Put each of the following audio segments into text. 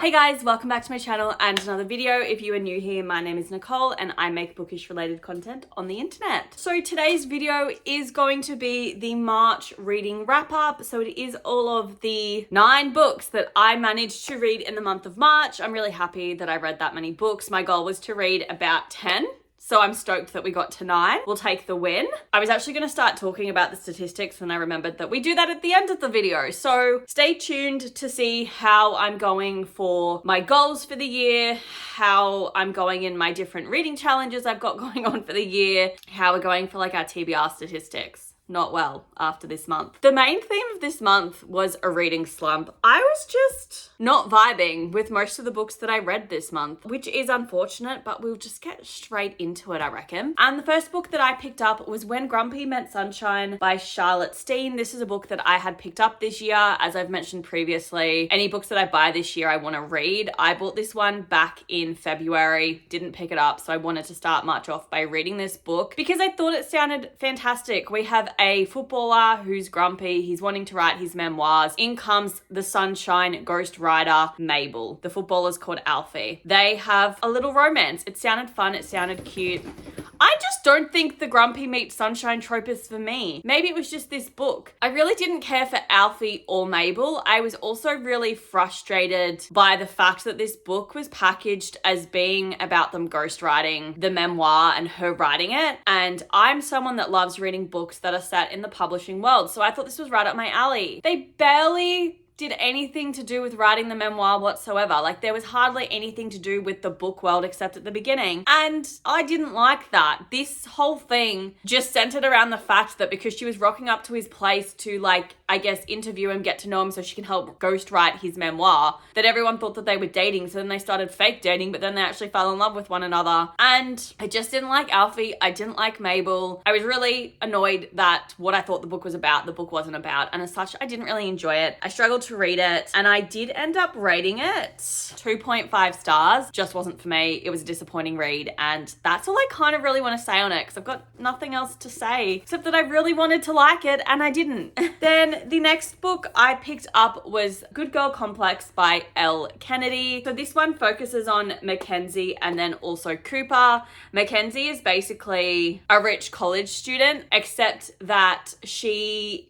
Hey guys, welcome back to my channel and another video. If you are new here, my name is Nicole and I make bookish related content on the internet. So today's video is going to be the March reading wrap up. So it is all of the 9 books that I managed to read in the month of March. I'm really happy that I read that many books. My goal was to read about 10. So I'm stoked that we got to 9. We'll take the win. I was actually going to start talking about the statistics and I remembered that we do that at the end of the video. So stay tuned to see how I'm going for my goals for the year, how I'm going in my different reading challenges I've got going on for the year, how we're going for like our TBR statistics. Not well after this month. The main theme of this month was a reading slump. I was just not vibing with most of the books that I read this month, which is unfortunate, but we'll just get straight into it, I reckon. And the first book that I picked up was When Grumpy Met Sunshine by Charlotte Steen. This is a book that I had picked up this year. As I've mentioned previously, any books that I buy this year, I want to read. I bought this one back in February, didn't pick it up, so I wanted to start March off by reading this book because I thought it sounded fantastic. We have a footballer who's grumpy. He's wanting to write his memoirs. In comes the sunshine ghost writer, Mabel. The footballer's called Alfie. They have a little romance. It sounded fun. It sounded cute. I just don't think the grumpy meets sunshine trope is for me. Maybe it was just this book. I really didn't care for Alfie or Mabel. I was also really frustrated by the fact that this book was packaged as being about them ghostwriting the memoir and her writing it. And I'm someone that loves reading books that are set in the publishing world. So I thought this was right up my alley. They barely did anything to do with writing the memoir whatsoever. Like there was hardly anything to do with the book world except at the beginning. And I didn't like that. This whole thing just centered around the fact that because she was rocking up to his place to I guess interview him, get to know him so she can help ghostwrite his memoir, that everyone thought that they were dating. So then they started fake dating, but then they actually fell in love with one another. And I just didn't like Alfie. I didn't like Mabel. I was really annoyed that what I thought the book was about, the book wasn't about. And as such, I didn't really enjoy it. I struggled to read it and I did end up rating it 2.5 stars. Just wasn't for me. It was a disappointing read and that's all I kind of really want to say on it because I've got nothing else to say except that I really wanted to like it and I didn't. Then the next book I picked up was Good Girl Complex by Elle Kennedy. So this one focuses on Mackenzie and then also Cooper. Mackenzie is basically a rich college student, except that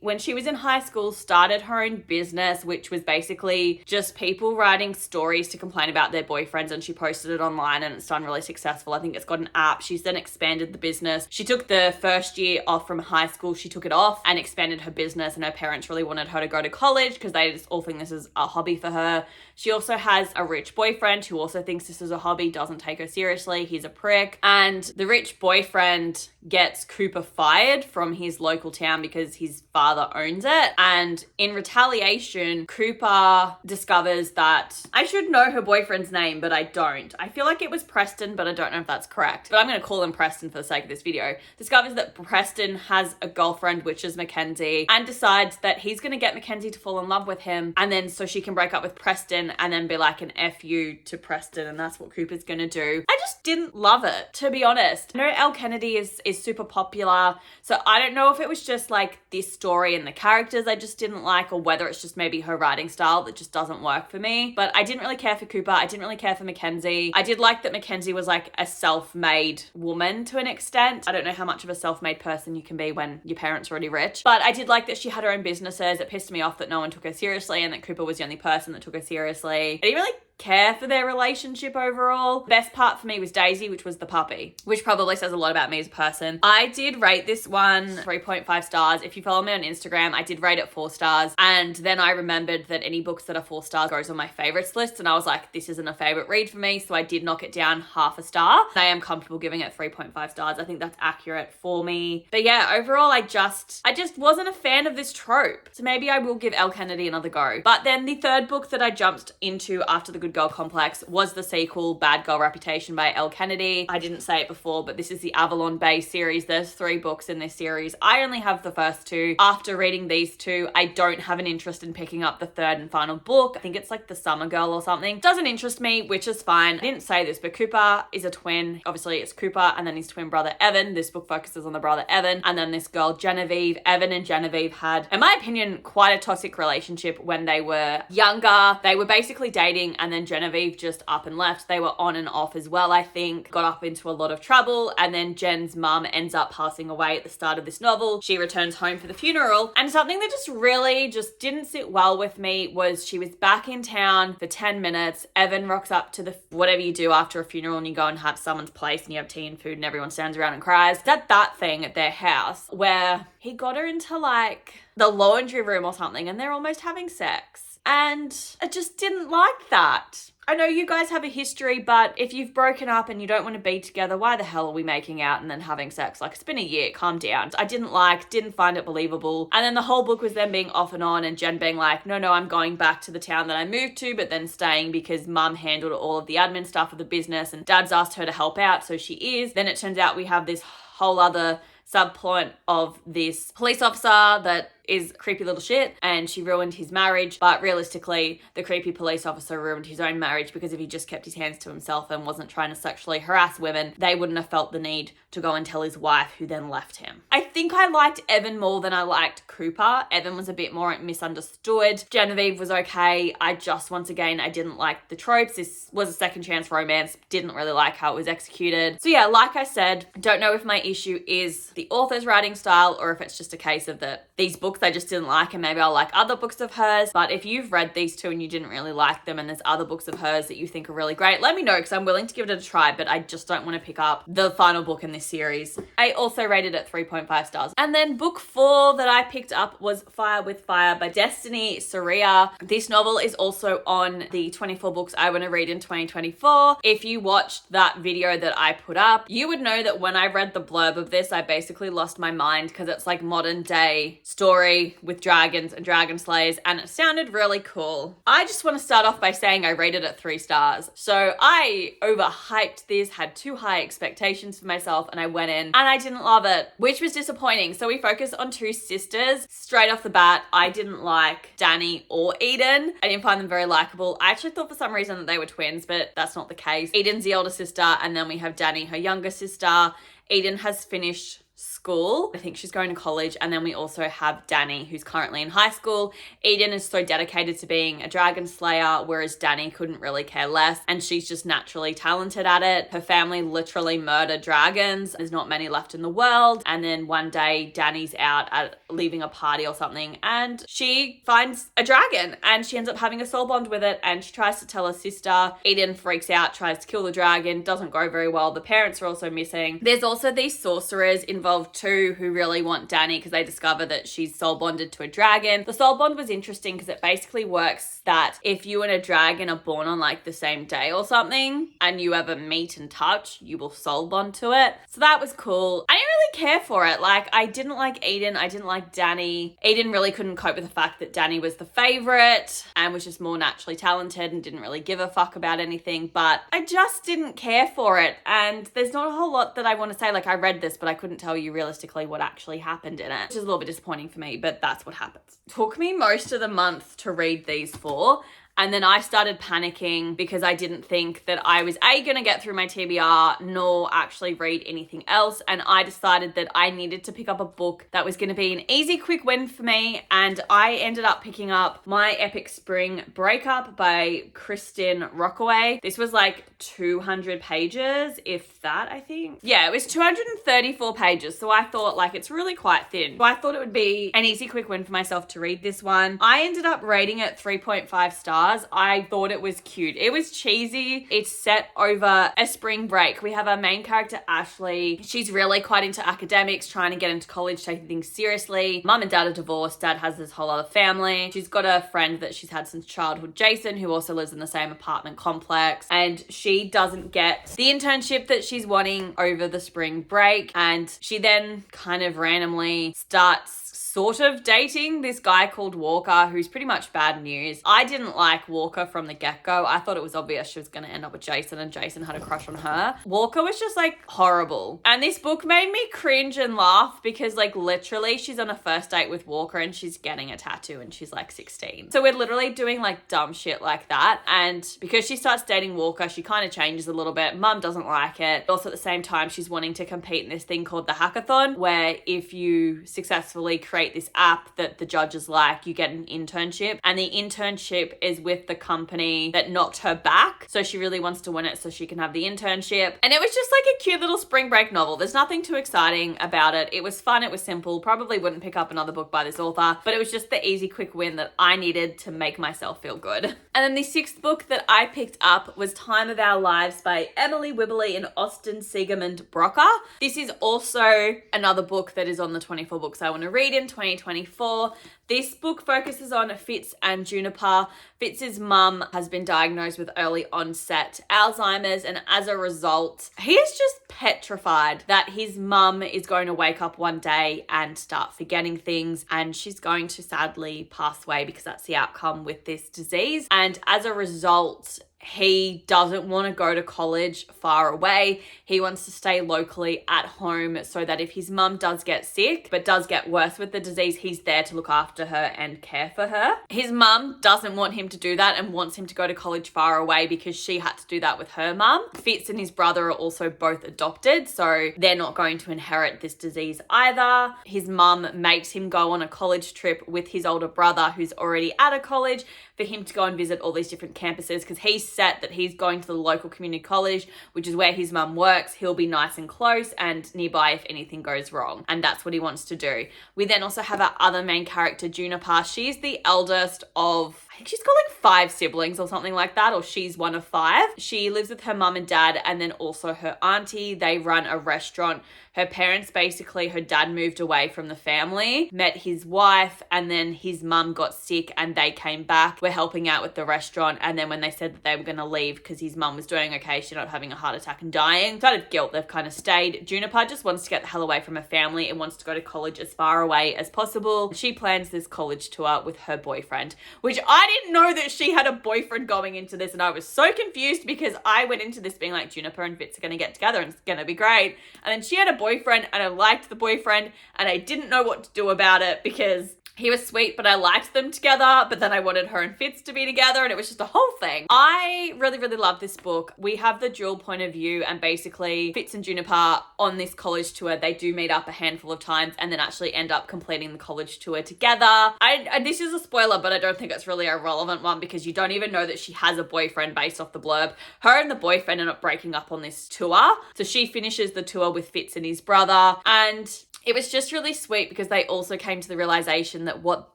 when she was in high school, started her own business, which was basically just people writing stories to complain about their boyfriends, and she posted it online and it's done really successful. I think it's got an app. She's then expanded the business. She took the first year off from high school. She took it off and expanded her business, and her parents really wanted her to go to college because they just all think this is a hobby for her. She also has a rich boyfriend who also thinks this is a hobby, doesn't take her seriously. He's a prick. And the rich boyfriend gets Cooper fired from his local town because his father owns it. And in retaliation, Cooper discovers that I should know her boyfriend's name, but I don't. I feel like it was Preston, but I don't know if that's correct. But I'm going to call him Preston for the sake of this video. Discovers that Preston has a girlfriend, which is Mackenzie, and decides that he's going to get Mackenzie to fall in love with him. And then so she can break up with Preston and then be like an F you to Preston. And that's what Cooper's going to do. I just didn't love it, to be honest. I know Elle Kennedy is super popular. So I don't know if it was just like this story and the characters I just didn't like, or whether it's just maybe her writing style that just doesn't work for me. But I didn't really care for Cooper. I didn't really care for Mackenzie. I did like that Mackenzie was like a self-made woman to an extent. I don't know how much of a self-made person you can be when your parents are already rich. But I did like that she had her own businesses. It pissed me off that no one took her seriously and that Cooper was the only person that took her seriously. I didn't really care for their relationship overall. The best part for me was Daisy, which was the puppy, which probably says a lot about me as a person. I did rate this one 3.5 stars. If you follow me on Instagram, I did rate it 4 stars. And then I remembered that any books that are 4 stars goes on my favorites list. And I was like, this isn't a favorite read for me. So I did knock it down half a star. I am comfortable giving it 3.5 stars. I think that's accurate for me. But yeah, overall, I just wasn't a fan of this trope. So maybe I will give Elle Kennedy another go. But then the third book that I jumped into after the Good Girl Complex was the sequel, Bad Girl Reputation by Elle Kennedy. I didn't say it before, but this is the Avalon Bay series. There's 3 books in this series. I only have the first 2. After reading these 2, I don't have an interest in picking up the third and final book. I think it's like The Summer Girl or something. Doesn't interest me, which is fine. I didn't say this, but Cooper is a twin. Obviously, it's Cooper and then his twin brother, Evan. This book focuses on the brother, Evan, and then this girl, Genevieve. Evan and Genevieve had, in my opinion, quite a toxic relationship when they were younger. They were basically dating and then then Genevieve just up and left. They were on and off as well, I think. Got up into a lot of trouble, and then Jen's mum ends up passing away at the start of this novel. She returns home for the funeral, and something that just really just didn't sit well with me was she was back in town for 10 minutes. Evan rocks up to the whatever you do after a funeral, and you go and have someone's place and you have tea and food and everyone stands around and cries. It's at that thing at their house where he got her into like the laundry room or something, and they're almost having sex. And I just didn't like that. I know you guys have a history, but if you've broken up and you don't want to be together, why the hell are we making out and then having sex? Like, it's been a year, calm down. I didn't find it believable. And then the whole book was them being off and on, and Jen being like, no, I'm going back to the town that I moved to, but then staying because mum handled all of the admin stuff of the business and dad's asked her to help out, so she is. Then it turns out we have this whole other subplot of this police officer that is creepy little shit, and she ruined his marriage. But realistically, the creepy police officer ruined his own marriage, because if he just kept his hands to himself and wasn't trying to sexually harass women, they wouldn't have felt the need to go and tell his wife, who then left him. I think I liked Evan more than I liked Cooper. Evan was a bit more misunderstood. Genevieve was okay. I didn't like the tropes. This was a second chance romance. Didn't really like how it was executed. So yeah, like I said, don't know if my issue is the author's writing style or if it's just a case of that these books I just didn't like, and maybe I'll like other books of hers. But if you've read these two and you didn't really like them, and there's other books of hers that you think are really great, let me know, because I'm willing to give it a try, but I just don't want to pick up the final book in this series. I also rated it 3.5 stars. And then book 4 that I picked up was Fire with Fire by Destiny Saria. This novel is also on the 24 books I want to read in 2024. If you watched that video that I put up, you would know that when I read the blurb of this, I basically lost my mind, because it's like modern day story with dragons and dragon slayers, and it sounded really cool. I just want to start off by saying I rated it 3 stars. So I overhyped this, had too high expectations for myself, and I went in and I didn't love it, which was disappointing. So we focus on 2 sisters. Straight off the bat, I didn't like Dani or Eden. I didn't find them very likable. I actually thought for some reason that they were twins, but that's not the case. Eden's the older sister, and then we have Dani, her younger sister. Eden has finished school. I think she's going to college. And then we also have Dani, who's currently in high school. Eden is so dedicated to being a dragon slayer, whereas Dani couldn't really care less, and she's just naturally talented at it. Her family literally murder dragons. There's not many left in the world. And then one day Dani's out at leaving a party or something, and she finds a dragon, and she ends up having a soul bond with it, and she tries to tell her sister. Eden freaks out, tries to kill the dragon, doesn't go very well. The parents are also missing. There's also these sorcerers involved too, who really want Dani because they discover that she's soul bonded to a dragon. The soul bond was interesting because it basically works that if you and a dragon are born on like the same day or something, and you ever meet and touch, you will soul bond to it. So that was cool. I didn't really care for it. Like, I didn't like Eden. I didn't like Dani. Eden really couldn't cope with the fact that Dani was the favorite and was just more naturally talented and didn't really give a fuck about anything. But I just didn't care for it. And there's not a whole lot that I want to say. Like, I read this, but I couldn't tell you realistically what actually happened in it, which is a little bit disappointing for me, but that's what happens. Took me most of the month to read these 4. And then I started panicking because I didn't think that I was going to get through my TBR, nor actually read anything else. And I decided that I needed to pick up a book that was going to be an easy, quick win for me. And I ended up picking up My Epic Spring Breakup by Kristen Rockaway. This was like 200 pages, if that, I think. Yeah, it was 234 pages. So I thought like it's really quite thin. So I thought it would be an easy, quick win for myself to read this one. I ended up rating it 3.5 stars. I thought it was cute. It was cheesy. It's set over a spring break. We have our main character, Ashley. She's really quite into academics, trying to get into college, taking things seriously. Mum and dad are divorced. Dad has this whole other family. She's got a friend that she's had since childhood, Jason, who also lives in the same apartment complex. And she doesn't get the internship that she's wanting over the spring break. And she then kind of randomly starts sort of dating this guy called Walker, who's pretty much bad news. I didn't like Walker from the get-go. I thought it was obvious she was going to end up with Jason, and Jason had a crush on her. Walker was just like horrible. And this book made me cringe and laugh because like literally she's on a first date with Walker and she's getting a tattoo and she's like 16. So we're literally doing like dumb shit like that. And because she starts dating Walker, she kind of changes a little bit. Mum doesn't like it. Also at the same time, she's wanting to compete in this thing called the hackathon, where if you successfully create create this app that the judges like. You get an internship, and the internship is with the company that knocked her back. So she really wants to win it so she can have the internship. And it was just like a cute little spring break novel. There's nothing too exciting about it. It was fun. It was simple. Probably wouldn't pick up another book by this author, but it was just the easy, quick win that I needed to make myself feel good. And then the sixth book that I picked up was Time of Our Lives by Emily Wibberley and Austin Siegemund-Broka. This is also another book that is on the 24 books I want to read in 2024. This book focuses on Fitz and Juniper. Fitz's mum has been diagnosed with early onset Alzheimer's, and as a result, he is just petrified that his mum is going to wake up one day and start forgetting things, and she's going to sadly pass away because that's the outcome with this disease. And as a result, he doesn't want to go to college far away. He wants to stay locally at home so that if his mum does get sick, but does get worse with the disease, he's there to look after her and care for her. His mum doesn't want him to do that and wants him to go to college far away because she had to do that with her mum. Fitz and his brother are also both adopted, so they're not going to inherit this disease either. His mum makes him go on a college trip with his older brother who's already at a college for him to go and visit all these different campuses because he's set that he's going to the local community college, which is where his mum works. He'll be nice and close and nearby if anything goes wrong. And that's what he wants to do. We then also have our other main character, Juniper. She's the eldest of, I think she's got like 5 siblings or something like that, or she's one of 5. She lives with her mum and dad and then also her auntie. They run a restaurant. Her parents, basically, her dad moved away from the family, met his wife, and then his mum got sick and they came back. We're helping out with the restaurant. And then when they said that they were going to leave because his mum was doing okay, she ended up having a heart attack and dying. Out of guilt, they've kind of stayed. Juniper just wants to get the hell away from her family and wants to go to college as far away as possible. She plans this college tour with her boyfriend, which I didn't know that she had a boyfriend going into this. And I was so confused because I went into this being like, Juniper and Fitz are going to get together and it's going to be great. And then she had a boyfriend and I liked the boyfriend and I didn't know what to do about it because he was sweet, but I liked them together, but then I wanted her and Fitz to be together and it was just a whole thing. I really, really love this book. We have the dual point of view and basically Fitz and Juniper on this college tour, they do meet up a handful of times and then actually end up completing the college tour together. This is a spoiler, but I don't think it's really a relevant one because you don't even know that she has a boyfriend based off the blurb. Her and the boyfriend end up breaking up on this tour. So she finishes the tour with Fitz and his brother, and it was just really sweet because they also came to the realization that what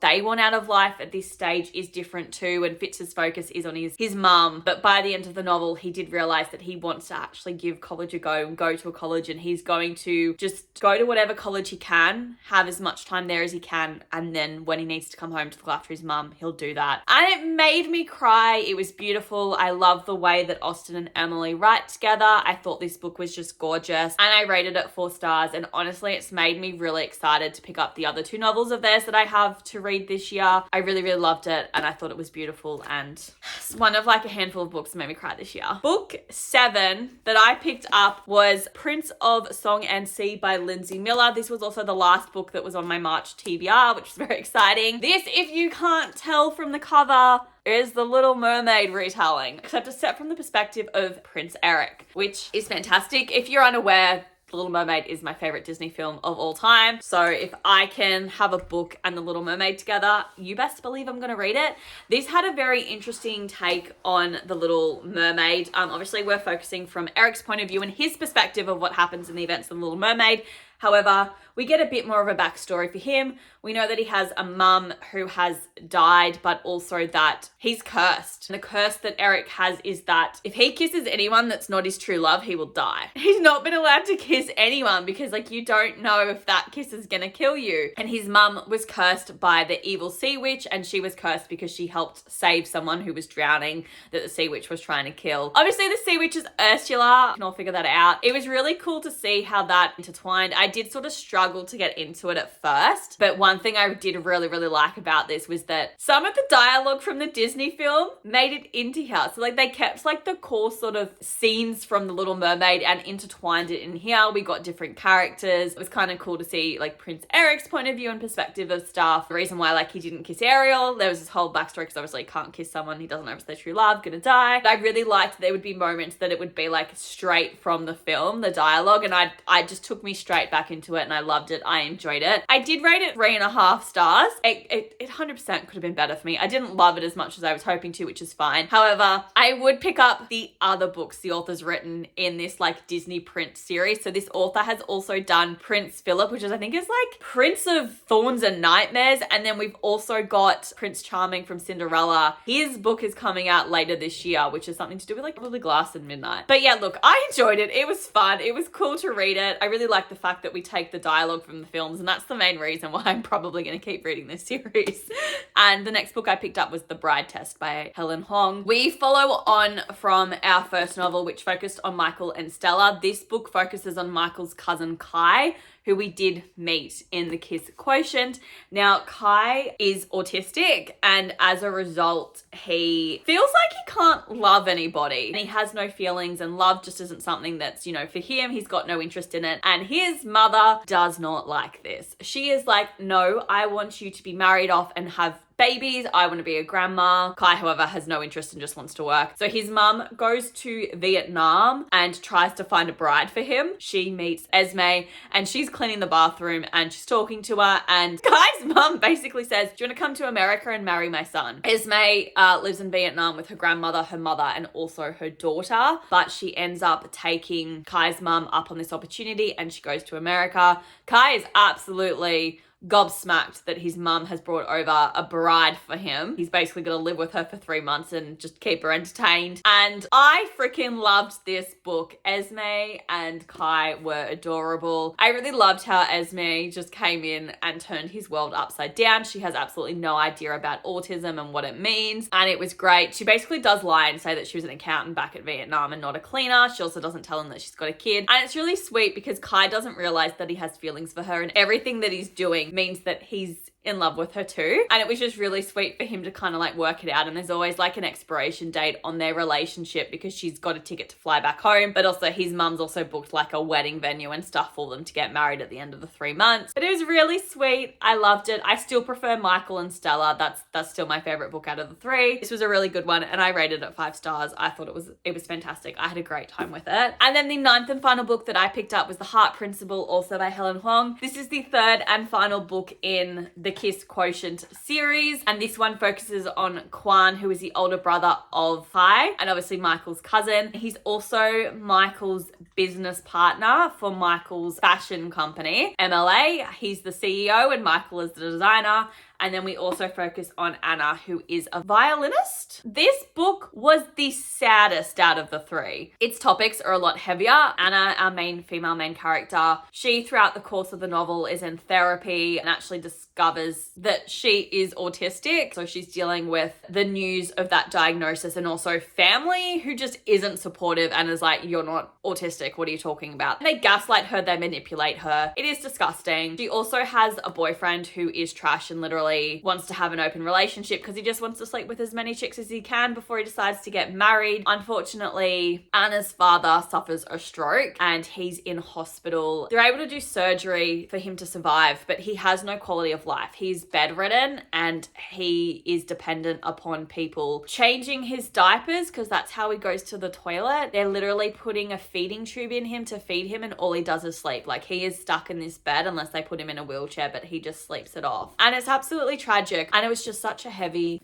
they want out of life at this stage is different too, and Fitz's focus is on his mum. But by the end of the novel, he did realize that he wants to actually give college a go and go to a college, and he's going to just go to whatever college he can, have as much time there as he can, and then when he needs to come home to look after his mum, he'll do that. And it made me cry. It was beautiful. I love the way that Austin and Emily write together. I thought this book was just gorgeous, and I rated it 4 stars, and honestly, it's made me really excited to pick up the other 2 novels of theirs that I have to read this year. I really, really loved it and I thought it was beautiful, and it's one of like a handful of books that made me cry this year. Book 7 that I picked up was Prince of Song and Sea by Lindsay Miller. This was also the last book that was on my March TBR, which is very exciting. This, if you can't tell from the cover, is The Little Mermaid retelling, except it's set from the perspective of Prince Eric, which is fantastic. If you're unaware, The Little Mermaid is my favorite Disney film of all time. So if I can have a book and The Little Mermaid together, you best believe I'm going to read it. This had a very interesting take on The Little Mermaid. Obviously, we're focusing from Eric's point of view and his perspective of what happens in the events of The Little Mermaid. However, we get a bit more of a backstory for him. We know that he has a mum who has died, but also that he's cursed. And the curse that Eric has is that if he kisses anyone that's not his true love, he will die. He's not been allowed to kiss anyone because like you don't know if that kiss is gonna kill you. And his mum was cursed by the evil sea witch, and she was cursed because she helped save someone who was drowning that the sea witch was trying to kill. Obviously the sea witch is Ursula. You can all figure that out. It was really cool to see how that intertwined. I did sort of struggle to get into it at first, but one thing I did really, really like about this was that some of the dialogue from the Disney film made it into here. So like they kept like the core sort of scenes from The Little Mermaid and intertwined it in here. We got different characters. It was kind of cool to see like Prince Eric's point of view and perspective of stuff. The reason why like he didn't kiss Ariel, there was this whole backstory because obviously he can't kiss someone he doesn't know if it's their true love, gonna die. But I really liked there would be moments that it would be like straight from the film, the dialogue, and I just took me straight back back into it and I loved it. I enjoyed it. I did rate it 3.5 stars. It 100% could have been better for me. I didn't love it as much as I was hoping to, which is fine. However, I would pick up the other books the author's written in this like Disney Prince series. So this author has also done Prince Philip, which is I think is like Prince of Thorns and Nightmares. And then we've also got Prince Charming from Cinderella. His book is coming out later this year, which is something to do with like probably Glass and Midnight. But yeah, look, I enjoyed it. It was fun. It was cool to read it. I really like the fact that we take the dialogue from the films, and that's the main reason why I'm probably going to keep reading this series. And the next book I picked up was The Bride Test by Helen Hong. We follow on from our first novel, which focused on Michael and Stella. This book focuses on Michael's cousin Kai, who we did meet in the Kiss Quotient. Now, Kai is autistic, and as a result, he feels like he can't love anybody. And he has no feelings, and love just isn't something that's, for him. He's got no interest in it. And his mother does not like this. She is like, no, I want you to be married off and have babies. I want to be a grandma. Kai, however, has no interest and just wants to work. So his mum goes to Vietnam and tries to find a bride for him. She meets Esme and she's cleaning the bathroom and she's talking to her, and Kai's mum basically says, do you want to come to America and marry my son? Esme lives in Vietnam with her grandmother, her mother, and also her daughter, but she ends up taking Kai's mum up on this opportunity and she goes to America. Kai is absolutely gobsmacked that his mum has brought over a bride for him. He's basically going to live with her for 3 months and just keep her entertained. And I freaking loved this book. Esme and Kai were adorable. I really loved how Esme just came in and turned his world upside down. She has absolutely no idea about autism and what it means. And it was great. She basically does lie and say that she was an accountant back at Vietnam and not a cleaner. She also doesn't tell him that she's got a kid. And it's really sweet because Kai doesn't realize that he has feelings for her, and everything that he's doing means that he's in love with her too. And it was just really sweet for him to kind of like work it out. And there's always like an expiration date on their relationship because she's got a ticket to fly back home. But also his mum's also booked like a wedding venue and stuff for them to get married at the end of the 3 months. But it was really sweet. I loved it. I still prefer Michael and Stella. That's still my favorite book out of the 3. This was a really good one and I rated it 5 stars. I thought it was fantastic. I had a great time with it. And then the 9th and final book that I picked up was The Heart Principle, also by Helen Hong. This is the 3rd and final book in the Kiss Quotient series, and this one focuses on Kwan, who is the older brother of Kai and obviously Michael's cousin. He's also Michael's business partner for Michael's fashion company, MLA. He's the CEO and Michael is the designer. And then we also focus on Anna, who is a violinist. This book was the saddest out of the 3. Its topics are a lot heavier. Anna, our female main character, she throughout the course of the novel is in therapy and actually discovers that she is autistic. So she's dealing with the news of that diagnosis and also family who just isn't supportive and is like, you're not autistic, what are you talking about? And they gaslight her, they manipulate her. It is disgusting. She also has a boyfriend who is trash and literally wants to have an open relationship because he just wants to sleep with as many chicks as he can before he decides to get married. Unfortunately, Anna's father suffers a stroke and he's in hospital. They're able to do surgery for him to survive, but he has no quality of life. He's bedridden and he is dependent upon people changing his diapers because that's how he goes to the toilet. They're literally putting a feeding tube in him to feed him and all he does is sleep. Like he is stuck in this bed unless they put him in a wheelchair, but he just sleeps it off. And it's absolutely tragic. And it was just such a heavy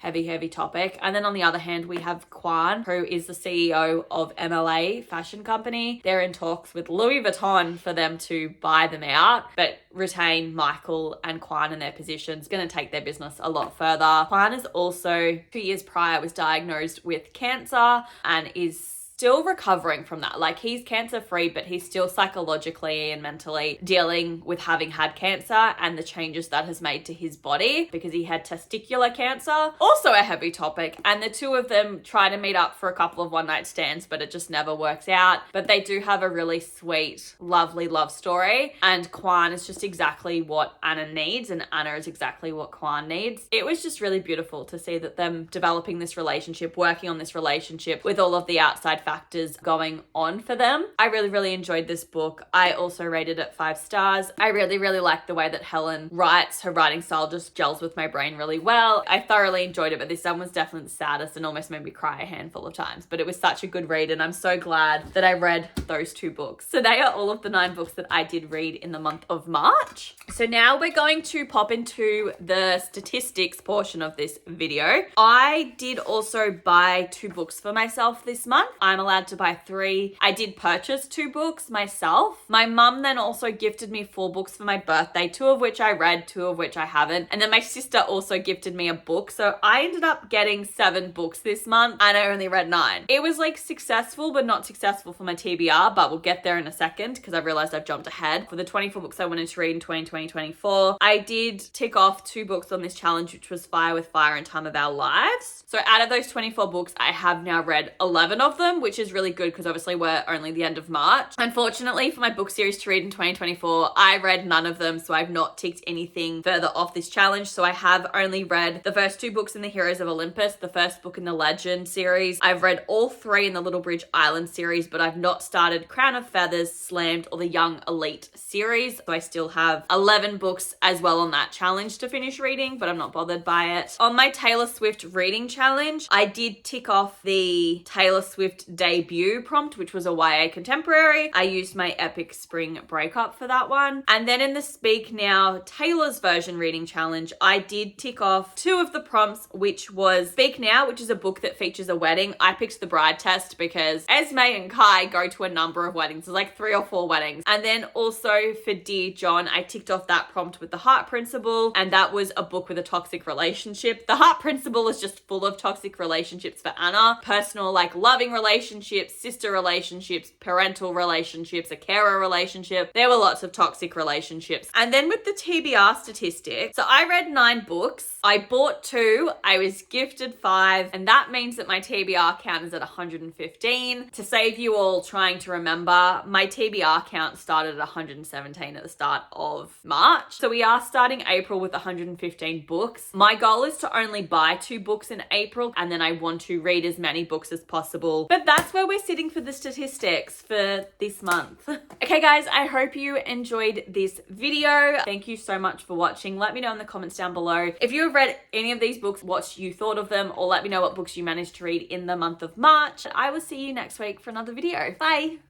topic. And then on the other hand, we have Kwan, who is the CEO of MLA fashion company. They're in talks with Louis Vuitton for them to buy them out, but retain Michael and Kwan in their positions. Going to take their business a lot further. Kwan is also 2 years prior was diagnosed with cancer and is still recovering from that. Like he's cancer free, but he's still psychologically and mentally dealing with having had cancer and the changes that has made to his body because he had testicular cancer. Also a heavy topic. And the two of them try to meet up for a couple of one night stands, but it just never works out. But they do have a really sweet, lovely love story. And Kwan is just exactly what Anna needs, and Anna is exactly what Kwan needs. It was just really beautiful to see that them developing this relationship, working on this relationship with all of the outside factors going on for them. I really enjoyed this book. I also rated it 5 stars. I really like the way that Helen writes. Her writing style just gels with my brain really well. I thoroughly enjoyed it, but this one was definitely the saddest and almost made me cry a handful of times. But it was such a good read, and I'm so glad that I read those 2 books. So they are all of the 9 books that I did read in the month of March. So now we're going to pop into the statistics portion of this video. I did also buy 2 books for myself this month. I'm allowed to buy 3. I did purchase 2 books myself. My mum then also gifted me 4 books for my birthday, 2 of which I read, 2 of which I haven't. And then my sister also gifted me a book. So I ended up getting 7 books this month and I only read 9. It was like successful, but not successful for my TBR, but we'll get there in a second because I realized I've jumped ahead. For the 24 books I wanted to read in 2020-24, I did tick off 2 books on this challenge, which was Fire with Fire and Time of Our Lives. So out of those 24 books, I have now read 11 of them, which is really good because obviously we're only the end of March. Unfortunately, for my book series to read in 2024, I read none of them, so I've not ticked anything further off this challenge. So I have only read the first 2 books in the Heroes of Olympus, the first book in the Legend series. I've read all 3 in the Little Bridge Island series, but I've not started Crown of Feathers, Slammed, or the Young Elite series. So I still have 11 books as well on that challenge to finish reading, but I'm not bothered by it. On my Taylor Swift reading challenge, I did tick off the Taylor Swift debut prompt, which was a YA contemporary. I used my Epic Spring Breakup for that one. And then in the Speak Now Taylor's version reading challenge, I did tick off 2 of the prompts, which was Speak Now, which is a book that features a wedding. I picked The Bride Test because Esme and Kai go to a number of weddings. There's like 3 or 4 weddings. And then also for Dear John, I ticked off that prompt with The Heart Principle, and that was a book with a toxic relationship. The Heart Principle is just full of toxic relationships for Anna. Personal, like loving relationships, sister relationships, parental relationships, a carer relationship. There were lots of toxic relationships. And then with the TBR statistics, so I read 9 books. I bought 2. I was gifted 5. And that means that my TBR count is at 115. To save you all trying to remember, my TBR count started at 117 at the start of March. So we are starting April with 115 books. My goal is to only buy 2 books in April, and then I want to read as many books as possible. But that's where we're sitting for the statistics for this month. Okay guys, I hope you enjoyed this video. Thank you so much for watching. Let me know in the comments down below if you have read any of these books, what you thought of them, or let me know what books you managed to read in the month of March. I will see you next week for another video. Bye.